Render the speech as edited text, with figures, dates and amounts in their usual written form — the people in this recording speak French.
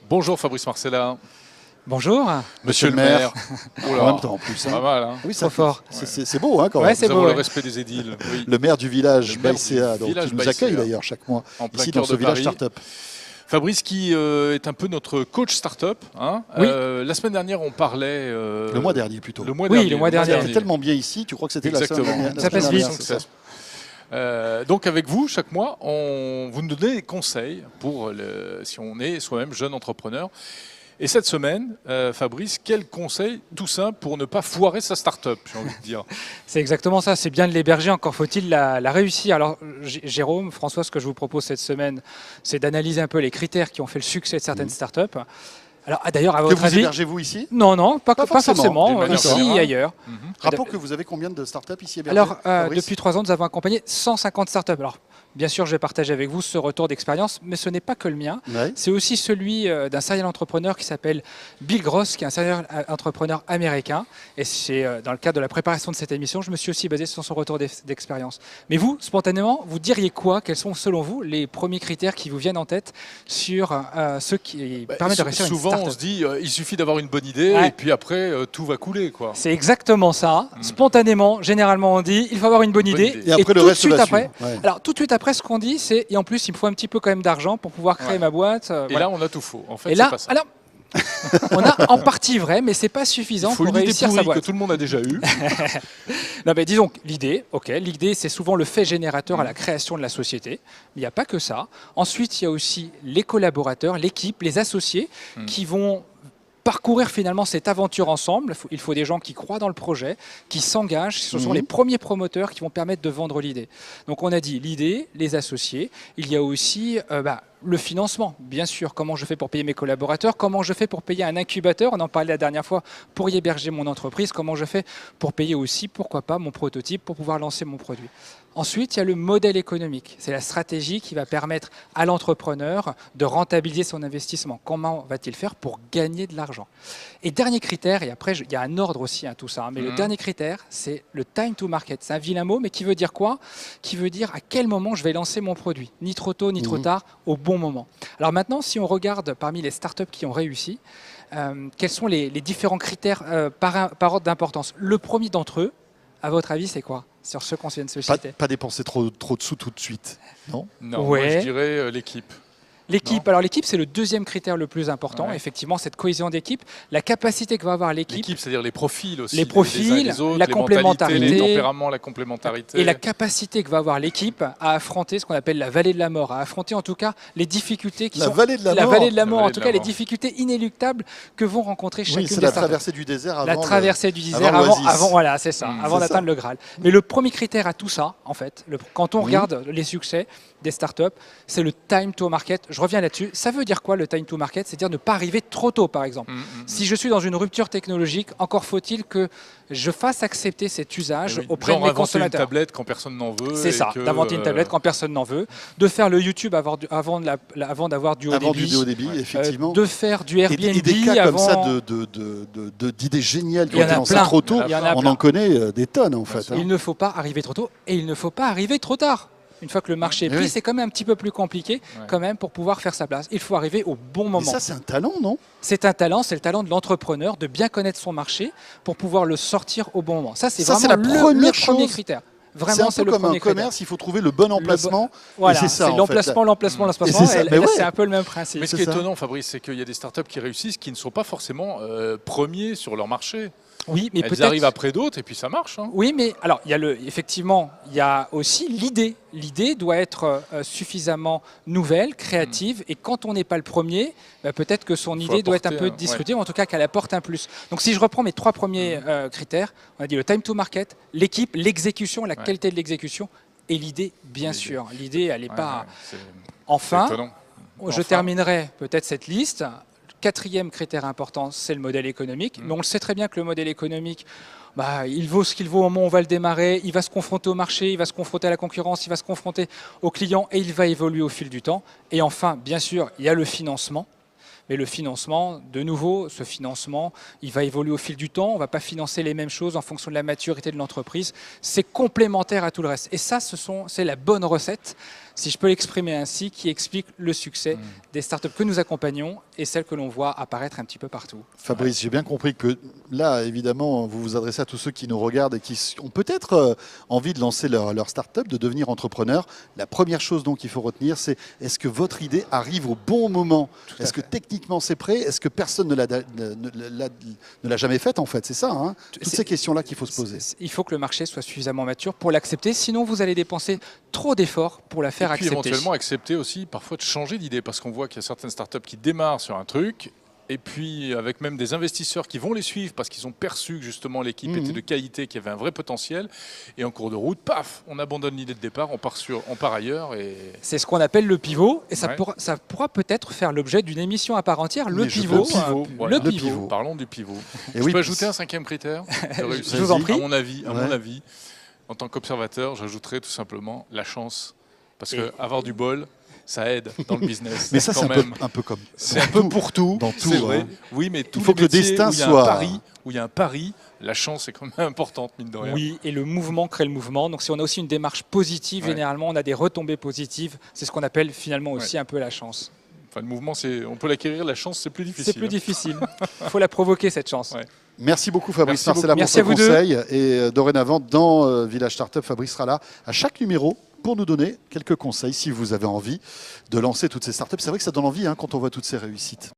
Bonjour Fabrice Marcella. Bonjour. Monsieur le maire. En même temps, en plus. Pas mal, hein. Oui, Trop fort. C'est beau, hein, quand Ouais, même. c'est Nous avons beau, le ouais. respect des édiles. Oui. Le maire du village Le maire Baïséa, du donc, village qui nous Baïséa. accueille d'ailleurs chaque mois, En plein ici cœur dans ce de village Paris. start-up. Fabrice qui est un peu notre coach start-up. Hein. Oui. La semaine dernière, on parlait... Le mois dernier plutôt. Le mois Oui, dernier. le mois dernier. C'était tellement bien ici, tu crois que c'était la Exactement. semaine dernière. Ça passe vite. c'est ça. Donc avec vous, chaque mois, vous nous donnez des conseils pour si on est soi-même jeune entrepreneur. Et cette semaine, Fabrice, quel conseil tout simple pour ne pas foirer sa start-up, j'ai envie de dire. C'est exactement ça, c'est bien de l'héberger, encore faut-il la réussir. Alors Jérôme, François, ce que je vous propose cette semaine, c'est d'analyser un peu les critères qui ont fait le succès de certaines startups. Alors d'ailleurs, à Que votre vous avis... hébergez-vous ici? Non, pas forcément, forcément, d'une manière ici générale. et ailleurs. Rappelons que vous avez combien de start-up ici hébergées, Alors, Fabrice depuis 3 ans, nous avons accompagné 150 startups. Alors, bien sûr, je vais partager avec vous ce retour d'expérience, mais ce n'est pas que le mien. Ouais. C'est aussi celui d'un serial entrepreneur qui s'appelle Bill Gross, qui est un serial entrepreneur américain. Et c'est dans le cadre de la préparation de cette émission, je me suis aussi basé sur son retour d'expérience. Mais vous, spontanément, vous diriez quoi? Quels sont, selon vous, les premiers critères qui vous viennent en tête sur ceux qui permettent de réussir une Souvent, startup? on se dit, il suffit d'avoir une bonne idée Ouais. et puis après, tout va couler, quoi. C'est exactement ça. Spontanément, généralement, on dit il faut avoir une bonne idée. idée. Et après, le tout de reste suite va après, suivre. Ouais. alors tout de suite après, ce qu'on dit, c'est et en plus, il me faut un petit peu quand même d'argent pour pouvoir créer Ouais. ma boîte. Et Voilà. là, on a tout faux. En fait, Et c'est là, pas ça. alors, on a en partie vrai, mais c'est pas suffisant Il faut pour une idée réussir sa pourrie que boîte. tout le monde a déjà eue. Non, mais disons que l'idée, l'idée, c'est souvent le fait générateur à la création de la société. Il n'y a pas que ça. Ensuite, il y a aussi les collaborateurs, l'équipe, les associés qui vont parcourir finalement cette aventure ensemble. Il faut des gens qui croient dans le projet, qui s'engagent. Ce sont les premiers promoteurs qui vont permettre de vendre l'idée. Donc on a dit l'idée, les associés. Il y a aussi le financement, bien sûr. Comment je fais pour payer mes collaborateurs? Comment je fais pour payer un incubateur? On en parlait la dernière fois pour y héberger mon entreprise. Comment je fais pour payer aussi, pourquoi pas, mon prototype pour pouvoir lancer mon produit? Ensuite, il y a le modèle économique. C'est la stratégie qui va permettre à l'entrepreneur de rentabiliser son investissement. Comment va-t-il faire pour gagner de l'argent? Et dernier critère, et après, il y a un ordre aussi à tout ça, mais le dernier critère, c'est le time to market. C'est un vilain mot, mais qui veut dire quoi? Qui veut dire à quel moment je vais lancer mon produit. Ni trop tôt, ni trop tard, au bon moment. Alors maintenant, si on regarde parmi les startups qui ont réussi, quels sont les différents critères par ordre d'importance? Le premier d'entre eux, à votre avis, c'est quoi sur ceux qu'on vient de se citer? Pas dépenser trop de sous tout de suite, non? Non, Ouais. moi, je dirais l'équipe. L'équipe, alors l'équipe c'est le deuxième critère le plus important, Ouais. effectivement cette cohésion d'équipe, la capacité que va avoir l'équipe L'équipe, c'est-à-dire les profils aussi. Les profils, uns et les autres, la les complémentarité. mentalités, les tempéraments, la complémentarité. et la capacité que va avoir l'équipe à affronter ce qu'on appelle la vallée de la mort, à affronter en tout cas les difficultés qui La sont vallée de la la mort. vallée de la mort, La en vallée tout de cas la les mort. difficultés inéluctables que vont rencontrer chacune Oui, c'est des la startups. traversée du désert avant La traversée du désert avant l'oasis. avant voilà, c'est ça, avant c'est d'atteindre ça. le Graal. Mais le premier critère à tout ça, en fait, quand on regarde les succès des startups, c'est le time to market. Je reviens là-dessus. Ça veut dire quoi le time to market? C'est-à-dire ne pas arriver trop tôt, par exemple. Si je suis dans une rupture technologique, encore faut-il que je fasse accepter cet usage auprès Genre de mes inventer une consommateurs. tablette quand personne n'en veut. C'est et ça, que, d'inventer une tablette quand personne n'en veut, de faire le YouTube avant d'avoir du haut Avant débit, du haut débit, effectivement. de faire du Airbnb Et des cas avant. comme ça d'idées géniales qui Il y ont en été a lancées plein. trop tôt, Il y en a on plein. en connaît des tonnes en fait. Il ne faut pas arriver trop tôt et il ne faut pas arriver trop tard. Une fois que le marché est pris, Oui. c'est quand même un petit peu plus compliqué quand même pour pouvoir faire sa place. Il faut arriver au bon Mais moment. ça, c'est un talent, non? C'est un talent, c'est le talent de l'entrepreneur de bien connaître son marché pour pouvoir le sortir au bon moment. Ça, c'est Ça, vraiment c'est la le première premier chose. critère. C'est Vraiment, un c'est peu le comme un premier critère. commerce, il faut trouver le bon emplacement. Voilà, et c'est ça, en fait. l'emplacement, l'emplacement. Et c'est ça, Et mais là, ouais. c'est un peu le même principe. Mais ce C'est qui est ça. étonnant, Fabrice, c'est qu'il y a des startups qui réussissent qui ne sont pas forcément premiers sur leur marché. Oui, mais Elles peut-être. arrivent après d'autres et puis ça marche. Hein. Oui, mais alors, effectivement, il y a aussi l'idée. L'idée doit être suffisamment nouvelle, créative, et quand on n'est pas le premier, peut-être que son idée doit être un peu apporter, disruptive, ou en tout cas qu'elle apporte un plus. Donc si je reprends mes 3 premiers critères, on a dit le time to market, l'équipe, l'exécution, la qualité de l'exécution, et l'idée, bien sûr. L'idée, elle n'est pas... C'est Enfin, étonnant. je Enfin. terminerai peut-être cette liste. Quatrième critère important, c'est le modèle économique. Mais on le sait très bien que le modèle économique, il vaut ce qu'il vaut au moment où on va le démarrer. Il va se confronter au marché, il va se confronter à la concurrence, il va se confronter aux clients et il va évoluer au fil du temps. Et enfin, bien sûr, il y a le financement. Mais le financement, de nouveau, ce financement, il va évoluer au fil du temps. On ne va pas financer les mêmes choses en fonction de la maturité de l'entreprise. C'est complémentaire à tout le reste. Et ça, c'est la bonne recette. si je peux l'exprimer ainsi, qui explique le succès des startups que nous accompagnons et celles que l'on voit apparaître un petit peu partout. Fabrice, j'ai bien compris que là, évidemment, vous vous adressez à tous ceux qui nous regardent et qui ont peut-être envie de lancer leur start-up, de devenir entrepreneur. La première chose donc qu'il faut retenir, c'est est-ce que votre idée arrive au bon moment? Est-ce que techniquement c'est prêt? Est-ce que personne ne l'a jamais faite en fait? C'est ça, hein, toutes ces questions-là qu'il faut se poser. Il faut que le marché soit suffisamment mature pour l'accepter, sinon vous allez dépenser trop d'efforts pour la faire et puis accepter. Éventuellement accepter aussi parfois de changer d'idée, parce qu'on voit qu'il y a certaines startups qui démarrent sur un truc, et puis avec même des investisseurs qui vont les suivre parce qu'ils ont perçu que justement l'équipe était de qualité, qu'il y avait un vrai potentiel, et en cours de route, paf, on abandonne l'idée de départ, on part ailleurs. C'est ce qu'on appelle le pivot, et ça Ouais. pourra peut-être faire l'objet d'une émission à part entière, le Mais pivot. Voilà. Le pivot. Parlons du pivot. Et Je oui, peux ajouter un 5e critère de réussite. Je vous en prie. À mon avis, Ouais. en tant qu'observateur, j'ajouterais tout simplement la chance. Parce Et- qu'avoir du bol, ça aide dans le business. Mais ça, c'est quand un même. peu, un peu comme. C'est un peu pour tout. Dans tout, c'est vrai. hein. Oui, mais tous faut les que le métiers destin où il y a soit- un pari, où il y a un pari, la chance est quand même importante, mine de rien. Oui, et le mouvement crée le mouvement. Donc si on a aussi une démarche positive, Ouais. généralement on a des retombées positives. C'est ce qu'on appelle finalement aussi un peu la chance. Enfin, le mouvement, on peut l'acquérir. La chance, c'est plus difficile. C'est plus difficile. Il faut la provoquer cette chance. Ouais. Merci beaucoup Fabrice Merci Marcella beaucoup. pour Merci ce à vous deux. conseil. Et dorénavant, dans Village Startup, Fabrice sera là à chaque numéro pour nous donner quelques conseils si vous avez envie de lancer toutes ces startups. C'est vrai que ça donne envie hein, quand on voit toutes ces réussites.